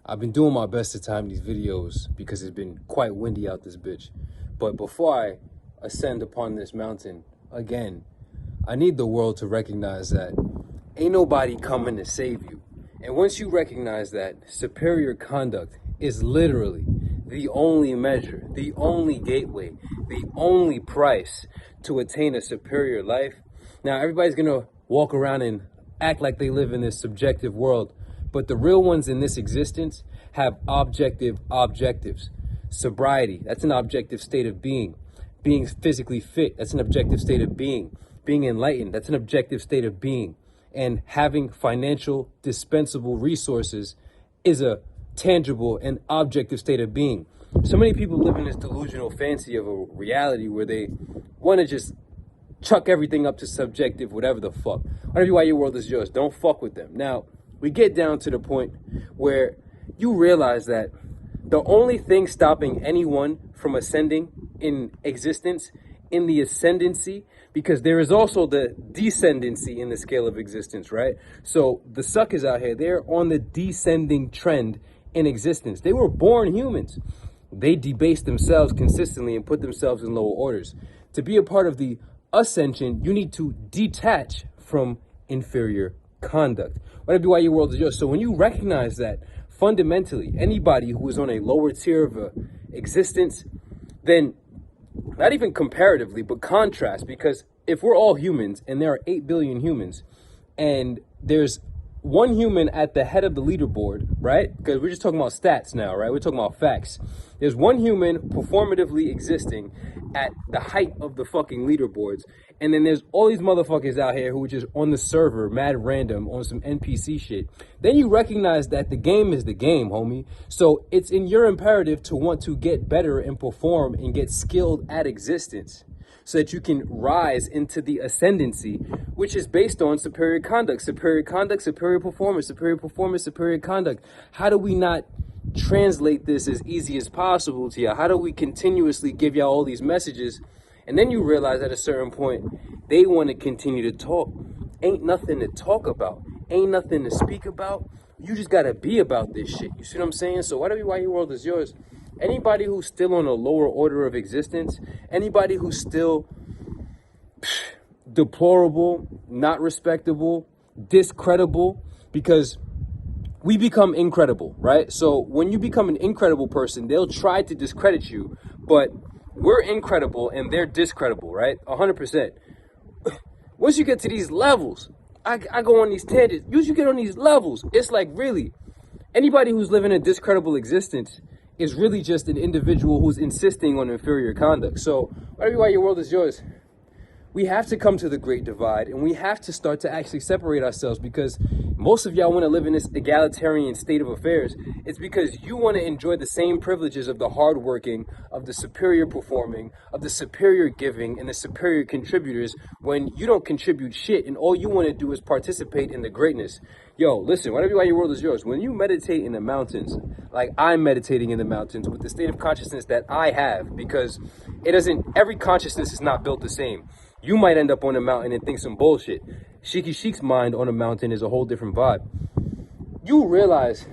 I've been doing my best to time these videos because it's been quite windy out this bitch. But before I ascend upon this mountain again, I need the world to recognize that ain't nobody coming to save you. And once you recognize that, superior conduct is literally the only measure, the only gateway, the only price to attain a superior life. Now, everybody's gonna walk around and act like they live in this subjective world, but the real ones in this existence have objective objectives. Sobriety, that's an objective state of being. Being physically fit, that's an objective state of being. Being enlightened, that's an objective state of being. And having financial dispensable resources is a tangible and objective state of being. So many people live in this delusional fancy of a reality where they want to just chuck everything up to subjective, whatever the fuck. Whatever why your world is yours, don't fuck with them. Now, we get down to the point where you realize that the only thing stopping anyone from ascending in existence, in the ascendancy, because there is also the descendancy in the scale of existence, right? So the suckers out here, they're on the descending trend in existence. They were born humans. They debase themselves consistently and put themselves in lower orders. To be a part of the ascension, you need to detach from inferior conduct. Whatever why your world is yours. So when you recognize that fundamentally anybody who is on a lower tier of existence, then not even comparatively, but contrast, because if we're all humans and there are 8 billion humans and there's one human at the head of the leaderboard, right? Because we're just talking about stats now, right? We're talking about facts. There's one human performatively existing at the height of the fucking leaderboards. And then there's all these motherfuckers out here who are just on the server, mad random, on some NPC shit. Then you recognize that the game is the game, homie. So it's in your imperative to want to get better and perform and get skilled at existence so that you can rise into the ascendancy, which is based on superior conduct, superior performance, superior conduct. How do we not translate this as easy as possible to y'all? How do we continuously give y'all all these messages? And then you realize at a certain point, they want to continue to talk. Ain't nothing to talk about. Ain't nothing to speak about. You just got to be about this shit. You see what I'm saying? So whatever why your world is yours. Anybody who's still on a lower order of existence, anybody who's still deplorable, not respectable, discreditable, because we become incredible, right? So when you become an incredible person, they'll try to discredit you, but we're incredible and they're discreditable, right? 100%. Once you get to these levels, I go on these tangents. Once you get on these levels, it's like really, anybody who's living a discreditable existence is really just an individual who's insisting on inferior conduct. So whatever why your world is yours, we have to come to the great divide and we have to start to actually separate ourselves, because most of y'all want to live in this egalitarian state of affairs. It's because you want to enjoy the same privileges of the hardworking, of the superior performing, of the superior giving, and the superior contributors, when you don't contribute shit and all you want to do is participate in the greatness. Yo, listen, whatever why your world is yours, when you meditate in the mountains, like I'm meditating in the mountains with the state of consciousness that I have, because every consciousness is not built the same. You might end up on a mountain and think some bullshit. Sheikhy Chic's mind on a mountain is a whole different vibe. You realize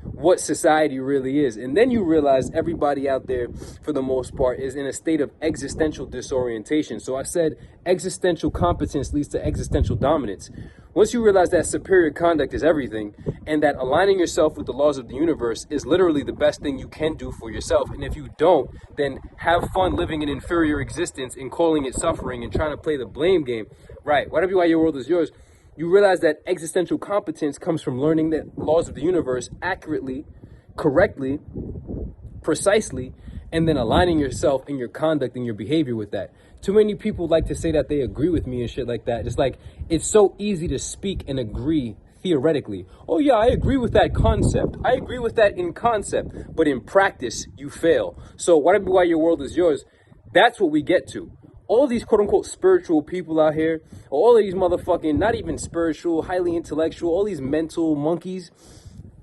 what society really is. And then you realize everybody out there, for the most part, is in a state of existential disorientation. So I said existential competence leads to existential dominance. Once you realize that superior conduct is everything, and that aligning yourself with the laws of the universe is literally the best thing you can do for yourself, and if you don't, then have fun living an inferior existence and calling it suffering and trying to play the blame game, right? Whatever why your world is yours, you realize that existential competence comes from learning the laws of the universe accurately, correctly, precisely, and then aligning yourself and your conduct and your behavior with that. Too many people like to say that they agree with me and shit like that. It's like, it's so easy to speak and agree theoretically. Oh yeah, I agree with that concept. I agree with that in concept, but in practice, you fail. So whatever why your world is yours, that's what we get to. All these quote unquote spiritual people out here, all of these motherfucking, not even spiritual, highly intellectual, all these mental monkeys,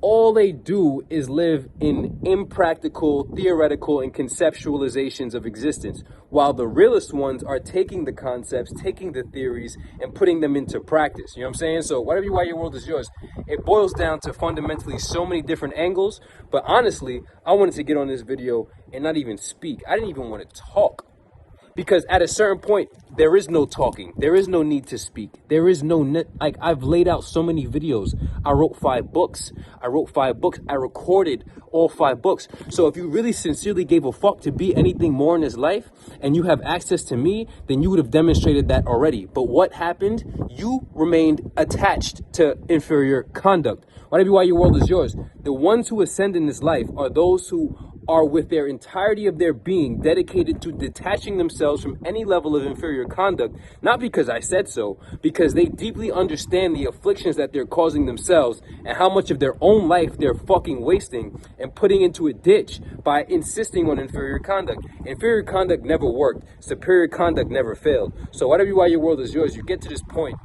all they do is live in impractical, theoretical, and conceptualizations of existence, while the realist ones are taking the concepts, taking the theories, and putting them into practice. You know what I'm saying? So whatever you why your world is yours, it boils down to fundamentally so many different angles. But honestly, I wanted to get on this video and not even speak. I didn't even want to talk. Because at a certain point, there is no talking. There is no need to speak. There is no like, I've laid out so many videos. I wrote 5 books. I recorded all 5 books. So if you really sincerely gave a fuck to be anything more in this life, and you have access to me, then you would have demonstrated that already. But what happened? You remained attached to inferior conduct. Whatever why your world is yours. The ones who ascend in this life are those who are with their entirety of their being dedicated to detaching themselves from any level of inferior conduct, not because I said so, because they deeply understand the afflictions that they're causing themselves and how much of their own life they're fucking wasting and putting into a ditch by insisting on inferior conduct. Inferior conduct never worked. Superior conduct never failed. So whatever why your world is yours, you get to this point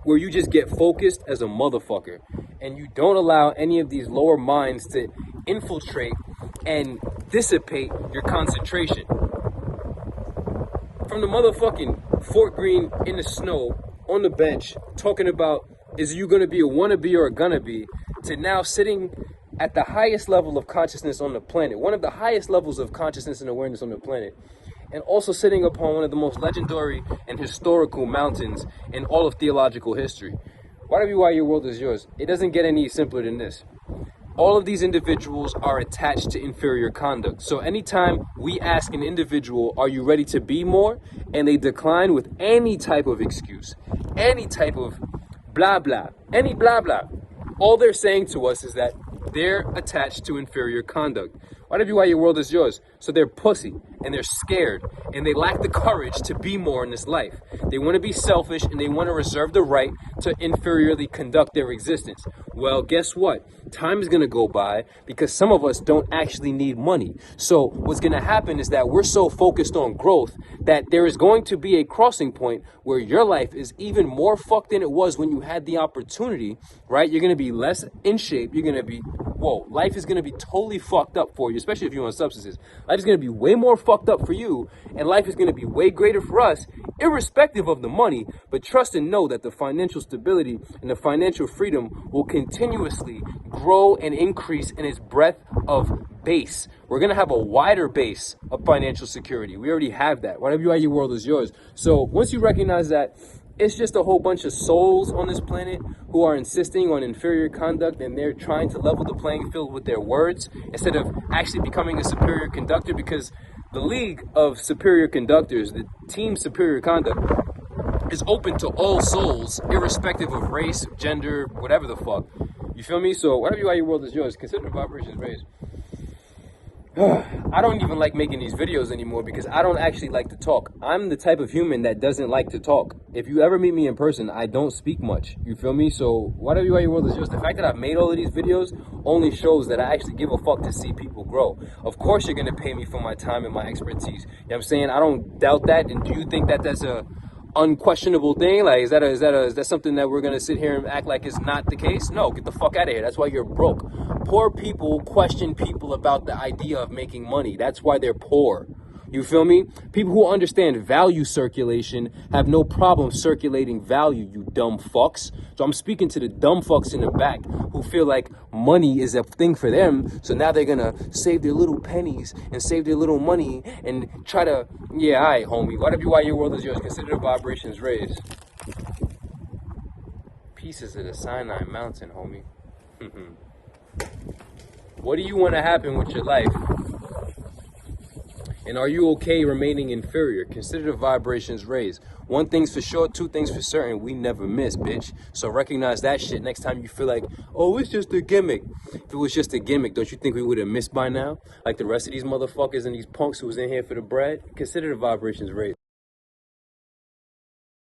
where you just get focused as a motherfucker and you don't allow any of these lower minds to infiltrate and dissipate your concentration. From the motherfucking Fort Greene in the snow on the bench talking about is you gonna be a wannabe or a gonna be, to now sitting at the highest level of consciousness on the planet, one of the highest levels of consciousness and awareness on the planet, and also sitting upon one of the most legendary and historical mountains in all of theological history. Whatever why your world is yours, it doesn't get any simpler than this. All of these individuals are attached to inferior conduct. So anytime we ask an individual, are you ready to be more? And they decline with any type of excuse, any type of blah, blah, any blah, blah. All they're saying to us is that they're attached to inferior conduct. Whatever why your world is yours. So they're pussy and they're scared and they lack the courage to be more in this life. They want to be selfish and they want to reserve the right to inferiorly conduct their existence. Well, guess what? Time is going to go by because some of us don't actually need money. So what's going to happen is that we're so focused on growth that there is going to be a crossing point where your life is even more fucked than it was when you had the opportunity, right? You're going to be less in shape. You're going to be, whoa, life is going to be totally fucked up for you, especially if you're on substances. Life is going to be way more fucked up for you, and life is going to be way greater for us, irrespective of the money. But trust and know that the financial stability and the financial freedom will continuously grow and increase in its breadth of base. We're going to have a wider base of financial security. We already have that. Whatever you are, your world is yours. So once you recognize that it's just a whole bunch of souls on this planet who are insisting on inferior conduct and they're trying to level the playing field with their words instead of actually becoming a superior conductor, because the league of superior conductors, the team superior conduct, is open to all souls, irrespective of race, gender, whatever the fuck. You feel me? So whatever you are, your world is yours. Consider the vibrations raised. I don't even like making these videos anymore because I don't actually like to talk. I'm the type of human that doesn't like to talk. If you ever meet me in person, I don't speak much. You feel me? So whatever you are, your world is yours. The fact that I've made all of these videos only shows that I actually give a fuck to see people grow. Of course you're going to pay me for my time and my expertise. You know what I'm saying? I don't doubt that. And do you think that that's a unquestionable thing? Like, is that something that we're gonna sit here and act like is not the case? No, get the fuck out of here. That's why you're broke. Poor people question people about the idea of making money. That's why they're poor. You feel me? People who understand value circulation have no problem circulating value, you dumb fucks. So I'm speaking to the dumb fucks in the back who feel like money is a thing for them. So now they're gonna save their little pennies and save their little money and try to, yeah, all right, homie. Whatever you are, your world is yours. Consider the vibrations raised. Pieces of the Sinai Mountain, homie. What do you want to happen with your life? And are you okay remaining inferior? Consider the vibrations raised. One thing's for sure, two things for certain. We never miss, bitch. So recognize that shit next time you feel like, oh, it's just a gimmick. If it was just a gimmick, don't you think we would have missed by now? Like the rest of these motherfuckers and these punks who was in here for the bread? Consider the vibrations raised.